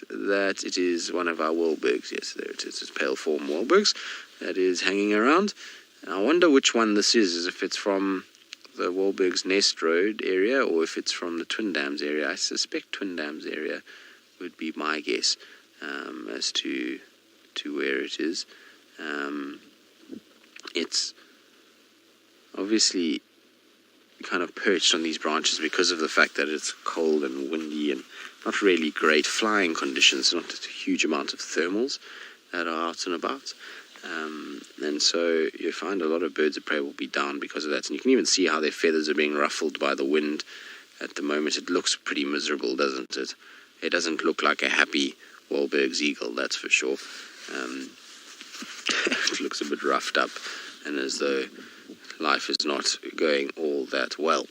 that it is one of our Wahlbergs. Yes, there it is. It's pale form Wahlbergs that is hanging around. I wonder which one this is if it's from the Wahlbergs Nest Road area or if it's from the Twin Dams area. I suspect Twin Dams area would be my guess as to where it is. It's obviously kind of perched on these branches because of the fact that it's cold and windy and not really great flying conditions, not a huge amount of thermals that are out and about. And so you find a lot of birds of prey will be down because of that. And you can even see how their feathers are being ruffled by the wind at the moment. It looks pretty miserable, doesn't it? It doesn't look like a happy Wahlberg's eagle, that's for sure. It looks a bit roughed up and as though life is not going all that well.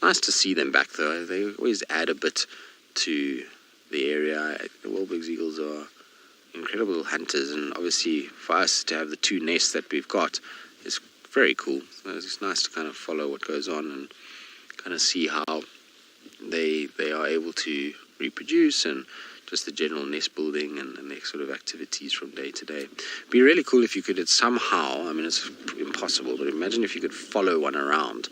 Nice to see them back though. They always add a bit to the area. The Wahlberg's eagles are incredible hunters, and obviously for us to have the two nests that we've got is very cool. So it's nice to kind of follow what goes on and kind of see how they are able to reproduce and just the general nest building and their sort of activities from day to day. It'd be really cool if you could somehow, I mean it's impossible, but imagine if you could follow one around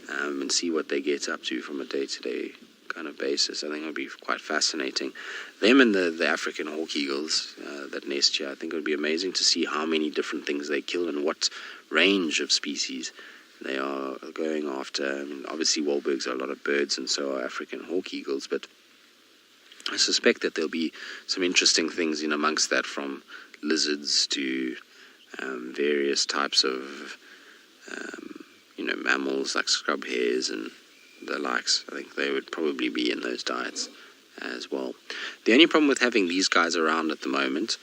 and see what they get up to from a day-to-day kind of basis. I think it would be quite fascinating. Them and the African hawk eagles that nest here, I think it would be amazing to see how many different things they kill and what range of species they are going after. I mean, obviously Wahlbergs are a lot of birds and so are African hawk eagles, but I suspect that there'll be some interesting things in amongst that, from lizards to various types of mammals like scrub hares and the likes. I think they would probably be in those diets as well. The only problem with having these guys around at the moment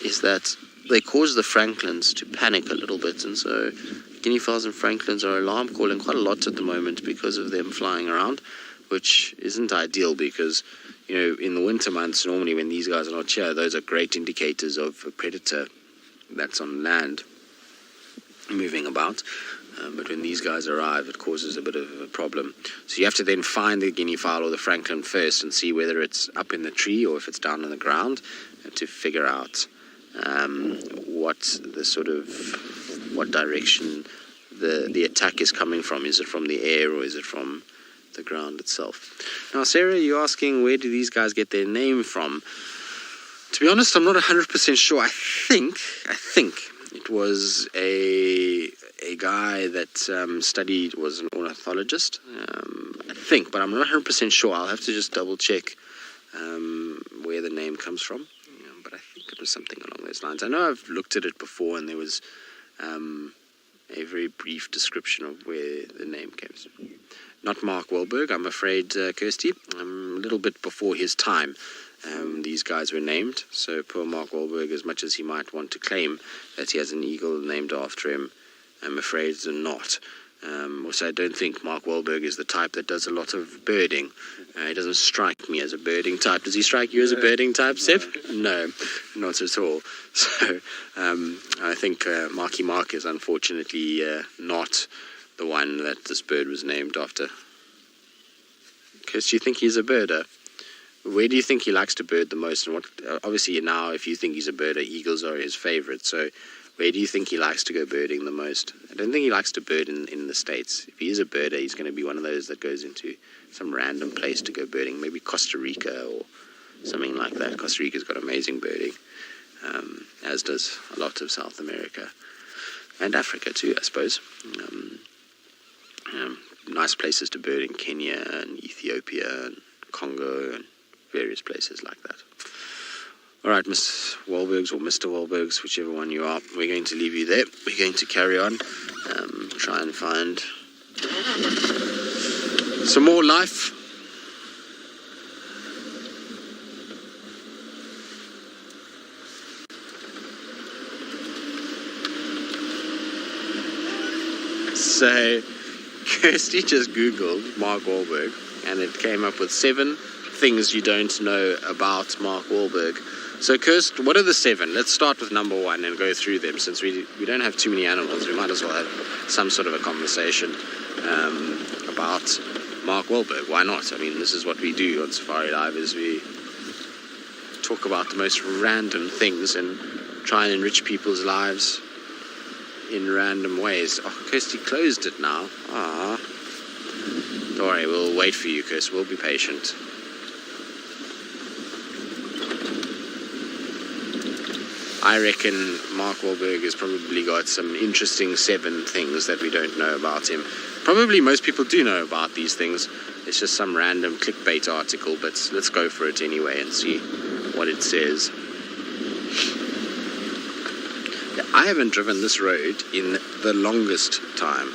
is that they cause the francolins to panic a little bit, and so guinea fowls and francolins are alarm calling quite a lot at the moment because of them flying around, which isn't ideal because in the winter months, normally when these guys are not here, those are great indicators of a predator that's on land moving about. But when these guys arrive, it causes a bit of a problem. So you have to then find the guinea fowl or the francolin first and see whether it's up in the tree or if it's down on the ground to figure out what direction the attack is coming from. Is it from the air or is it from the ground itself? Now, Sarah, you're asking where do these guys get their name from? To be honest, I'm not 100% sure. I think it was a guy that was an ornithologist, I think, but I'm not 100% sure. I'll have to just double check where the name comes from. But I think it was something along those lines. I know I've looked at it before and there was a very brief description of where the name came from. Not Mark Wahlberg, I'm afraid, Kirsty. A little bit before his time. These guys were named, so poor Mark Wahlberg, as much as he might want to claim that he has an eagle named after him, I'm afraid not. Also, I don't think Mark Wahlberg is the type that does a lot of birding. He doesn't strike me as a birding type. Does he strike you as a birding type, Seb? No, not at all. So I think Marky Mark is unfortunately not the one that this bird was named after. Because do you think he's a birder? Where do you think he likes to bird the most? And what? Obviously now, if you think he's a birder, eagles are his favorite. So where do you think he likes to go birding the most? I don't think he likes to bird in the States. If he is a birder, he's going to be one of those that goes into some random place to go birding, maybe Costa Rica or something like that. Costa Rica's got amazing birding, as does a lot of South America and Africa too, I suppose. Nice places to bird in Kenya and Ethiopia and Congo and various places like that. All right, Miss Wahlbergs or Mr. Wahlbergs, whichever one you are, we're going to leave you there. We're going to carry on, try and find some more life. So Kirsty just Googled Mark Wahlberg and it came up with 7 things you don't know about Mark Wahlberg. So Kirst, what are the 7? Let's start with number 1 and go through them. Since we don't have too many animals, we might as well have some sort of a conversation about Mark Wahlberg. Why not? I mean, this is what we do on Safari Live, is we talk about the most random things and try and enrich people's lives in random ways. Oh, Kirsty closed it now. Ah. Don't worry, we'll wait for you, Kirsty. We'll be patient. I reckon Mark Wahlberg has probably got some interesting 7 things that we don't know about him. Probably most people do know about these things. It's just some random clickbait article, but let's go for it anyway and see what it says. I haven't driven this road in the longest time.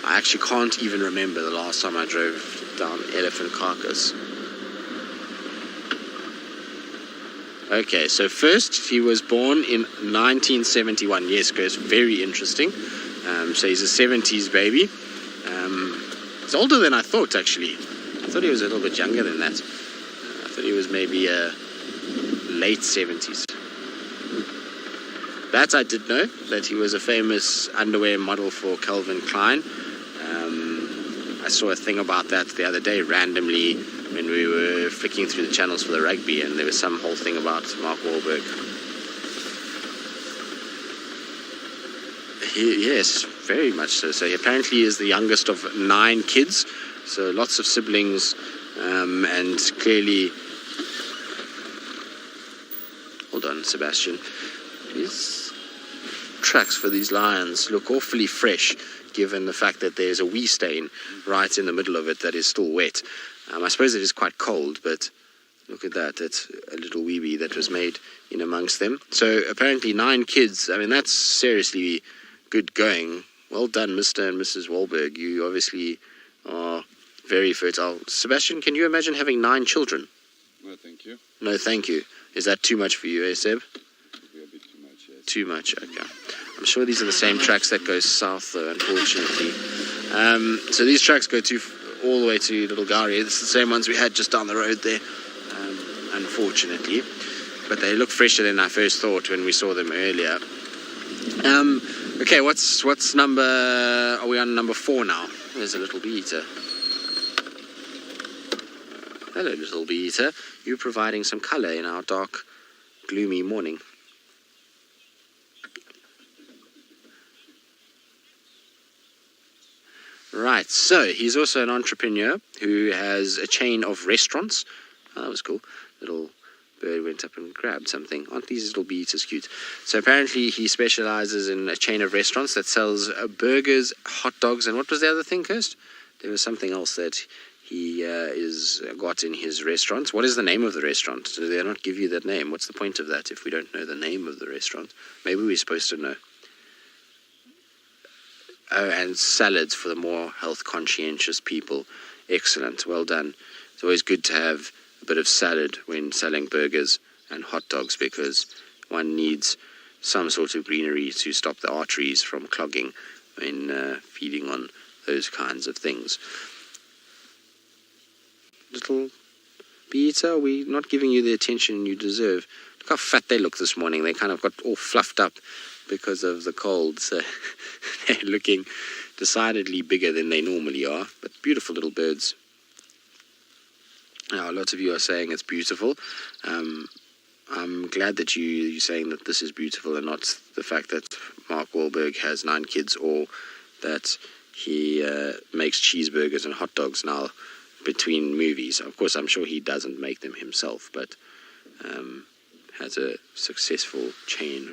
I actually can't even remember the last time I drove down Elephant Carcass. Okay, so first he was born in 1971. Yes, Chris, very interesting. So he's a 70s baby. He's older than I thought, actually. I thought he was a little bit younger than that. I thought he was maybe late 70s. That I did know, that he was a famous underwear model for Calvin Klein. I saw a thing about that the other day, randomly, when we were flicking through the channels for the rugby, and there was some whole thing about Mark Wahlberg. Yes, very much so. So he apparently is the youngest of 9 kids, so lots of siblings, and clearly... Hold on, Sebastian. These tracks for these lions look awfully fresh, given the fact that there's a wee stain right in the middle of it that is still wet. I suppose it is quite cold, but look at that. It's a little wee that was made in amongst them. So apparently 9 kids. I mean, that's seriously good going. Well done, Mr. and Mrs. Wahlberg. You obviously are very fertile. Sebastian, can you imagine having 9 children? No, thank you. No, thank you. Is that too much for you, eh, Seb? It would be a bit too much, yes. Too much, okay. I'm sure these are the same tracks that go south, though, unfortunately. So these tracks go all the way to Little Gowrie. It's the same ones we had just down the road there, unfortunately. But they look fresher than I first thought when we saw them earlier. Okay, what's number... Are we on number 4 now? There's a little bee eater. Hello, little bee eater. You're providing some colour in our dark, gloomy morning. Right, so he's also an entrepreneur who has a chain of restaurants. Oh, that was cool. Little bird went up and grabbed something. Aren't these little bee eaters cute? So apparently he specializes in a chain of restaurants that sells burgers, hot dogs, and what was the other thing, Kirst? There was something else that he is got in his restaurants. What is the name of the restaurant? Do they not give you that name? What's the point of that if we don't know the name of the restaurant? Maybe we're supposed to know. Oh, and salads for the more health-conscientious people. Excellent, well done. It's always good to have a bit of salad when selling burgers and hot dogs, because one needs some sort of greenery to stop the arteries from clogging when feeding on those kinds of things. Little bee eater, are we not giving you the attention you deserve? Look how fat they look this morning. They kind of got all fluffed up because of the cold, so they're looking decidedly bigger than they normally are, but beautiful little birds. Now, a lot of you are saying it's beautiful. I'm glad that you're saying that this is beautiful and not the fact that Mark Wahlberg has 9 kids, or that he makes cheeseburgers and hot dogs now between movies. Of course, I'm sure he doesn't make them himself, but has a successful chain.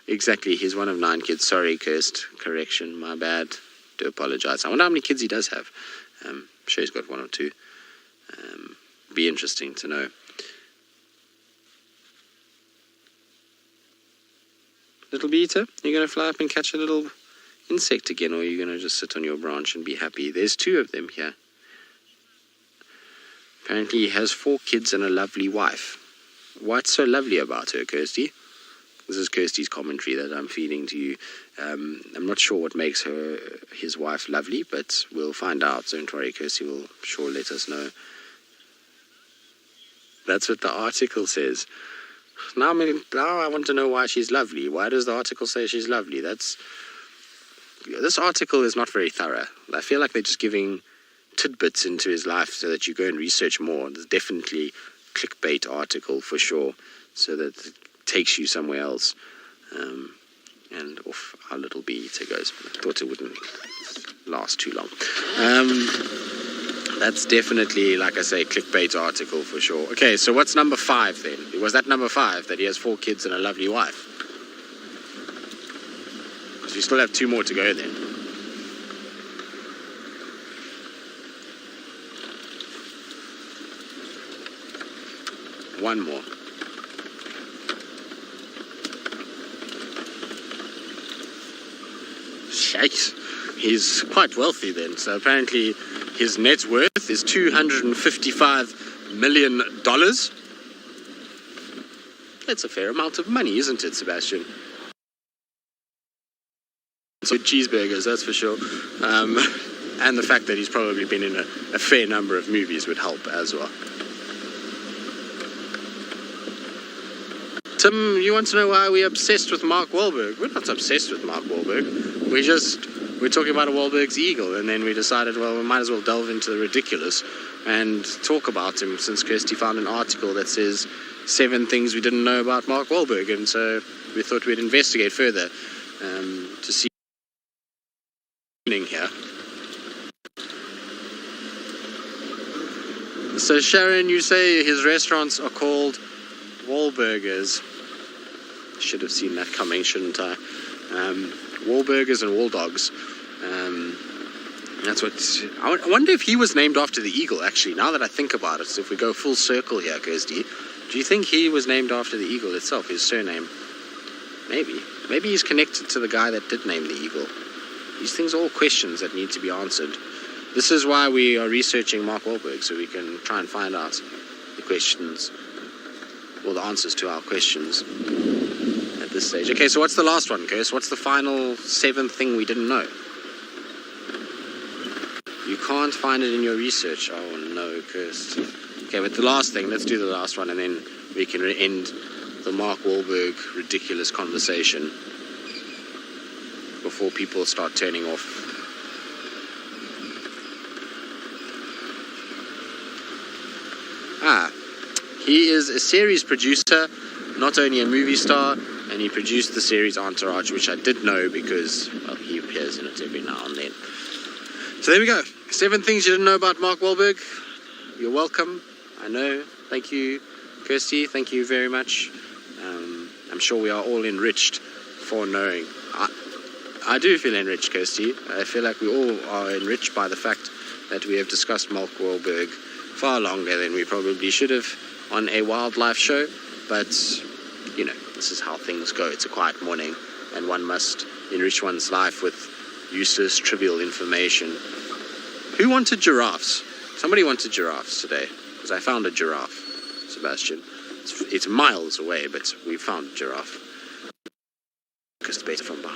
Exactly, he's one of 9 kids. Sorry, Kirst. Correction, my bad. Do apologize. I wonder how many kids he does have. I'm sure he's got 1 or 2. Be interesting to know. Little bee eater, you're going to fly up and catch a little insect again, or are you going to just sit on your branch and be happy? There's 2 of them here. Apparently he has 4 kids and a lovely wife. What's so lovely about her, Kirsty? This is Kirsty's commentary that I'm feeding to you. I'm not sure what makes his wife lovely, but we'll find out. Don't worry, Kirsty will sure let us know. That's what the article says. Now I want to know why she's lovely. Why does the article say she's lovely? That's this article is not very thorough. I feel like they're just giving tidbits into his life so that you go and research more. There's definitely a clickbait article for sure, so that it takes you somewhere else. And off our little bee-eater goes. I thought it wouldn't last too long. That's definitely, like I say, clickbait article for sure. Okay, so what's number 5 then? Was that number 5, that he has 4 kids and a lovely wife? Because you still have 2 more to go then. One more. Shite. He's quite wealthy then. So apparently his net worth is $255 million. That's a fair amount of money, isn't it, Sebastian? So cheeseburgers, that's for sure. And the fact that he's probably been in a fair number of movies would help as well. Tim, you want to know why we're obsessed with Mark Wahlberg? We're not obsessed with Mark Wahlberg. We're talking about a Wahlberg's eagle, and then we decided, well, we might as well delve into the ridiculous and talk about him, since Kirsty found an article that says 7 things we didn't know about Mark Wahlberg, and so we thought we'd investigate further to see here. So Sharon, you say his restaurants are called Wahlburgers. Should have seen that coming, shouldn't I? Wahlburgers and Walldogs. That's what. I wonder if he was named after the eagle, actually, now that I think about it. So if we go full circle here, Kirsty, do you think he was named after the eagle itself, his surname? Maybe. Maybe he's connected to the guy that did name the eagle. These things are all questions that need to be answered. This is why we are researching Mark Wahlberg, so we can try and find out the questions, or the answers to our questions at this stage. Okay, so what's the last one, Kirst? What's the final 7th thing we didn't know? You can't find it in your research. Oh no, Kirst. Okay, but the last thing, let's do the last one, and then we can end the Mark Wahlberg ridiculous conversation before people start turning off. He is a series producer, not only a movie star, and he produced the series Entourage, which I did know because, well, he appears in it every now and then. So there we go. 7 things you didn't know about Mark Wahlberg. You're welcome. I know. Thank you, Kirsty. Thank you very much. I'm sure we are all enriched for knowing. I do feel enriched, Kirsty. I feel like we all are enriched by the fact that we have discussed Mark Wahlberg far longer than we probably should have on a wildlife show, but you know, this is how things go. It's a quiet morning and one must enrich one's life with useless, trivial information. Who wanted giraffes? Somebody wanted giraffes today, because I found a giraffe, Sebastian. It's miles away, but we found a giraffe. Because it's better from behind.